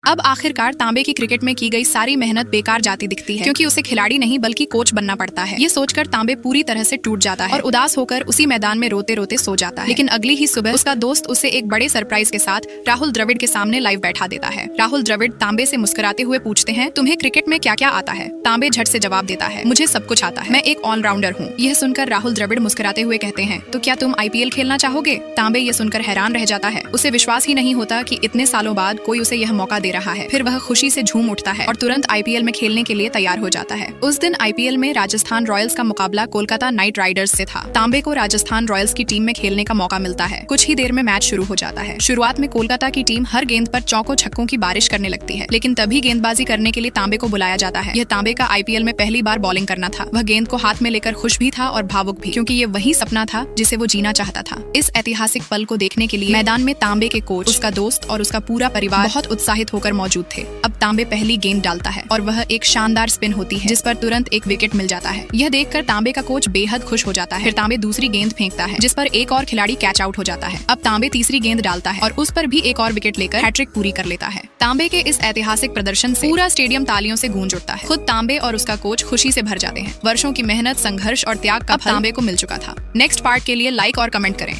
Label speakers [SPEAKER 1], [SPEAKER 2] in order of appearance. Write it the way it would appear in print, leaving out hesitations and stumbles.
[SPEAKER 1] अब आखिरकार तांबे की क्रिकेट में की गई सारी मेहनत बेकार जाती दिखती है, क्योंकि उसे खिलाड़ी नहीं बल्कि कोच बनना पड़ता है। ये सोचकर तांबे पूरी तरह से टूट जाता है और उदास होकर उसी मैदान में रोते रोते सो जाता है। लेकिन अगली ही सुबह उसका दोस्त उसे एक बड़े सरप्राइज के साथ राहुल द्रविड़ के सामने लाइव बैठा देता है। राहुल द्रविड़ तांबे से मुस्कुराते हुए पूछते हैं, तुम्हें क्रिकेट में क्या क्या आता है? तांबे झट से जवाब देता है, मुझे सब कुछ आता है, मैं एक ऑलराउंडर हूँ। यह सुनकर राहुल द्रविड़ मुस्कुराते हुए कहते हैं, तो क्या तुम IPL खेलना चाहोगे? तांबे ये सुनकर हैरान रह जाता है। उसे विश्वास ही नहीं होता कि इतने सालों बाद कोई उसे यह मौका दे रहा है। फिर वह खुशी से झूम उठता है और तुरंत IPL में खेलने के लिए तैयार हो जाता है। उस दिन IPL में राजस्थान रॉयल्स का मुकाबला कोलकाता नाइट राइडर्स से था। तांबे को राजस्थान रॉयल्स की टीम में खेलने का मौका मिलता है। कुछ ही देर में मैच शुरू हो जाता है। शुरुआत में कोलकाता की टीम हर गेंद पर चौकों छक्कों की बारिश करने लगती है, लेकिन तभी गेंदबाजी करने के लिए तांबे को बुलाया जाता है। यह तांबे का IPL में पहली बार बॉलिंग करना था। वह गेंद को हाथ में लेकर खुश भी था और भावुक भी, क्योंकि ये वही सपना था जिसे वो जीना चाहता था। इस ऐतिहासिक पल को देखने के लिए मैदान में तांबे के कोच, उसका दोस्त और उसका पूरा परिवार बहुत उत्साहित होकर मौजूद थे। अब तांबे पहली गेंद डालता है और वह एक शानदार स्पिन होती है, जिस पर तुरंत एक विकेट मिल जाता है। यह देखकर तांबे का कोच बेहद खुश हो जाता है। फिर तांबे दूसरी गेंद फेंकता है, जिस पर एक और खिलाड़ी कैच आउट हो जाता है। अब तांबे तीसरी गेंद डालता है और उस पर भी एक और विकेट लेकर हैट्रिक पूरी कर लेता है। तांबे के इस ऐतिहासिक प्रदर्शन से पूरा स्टेडियम तालियों से गूंज उठता है। खुद तांबे और उसका कोच खुशी से भर जाते हैं। वर्षों की मेहनत, संघर्ष और त्याग का फल तांबे को मिल चुका था। नेक्स्ट पार्ट के लिए लाइक और कमेंट करें।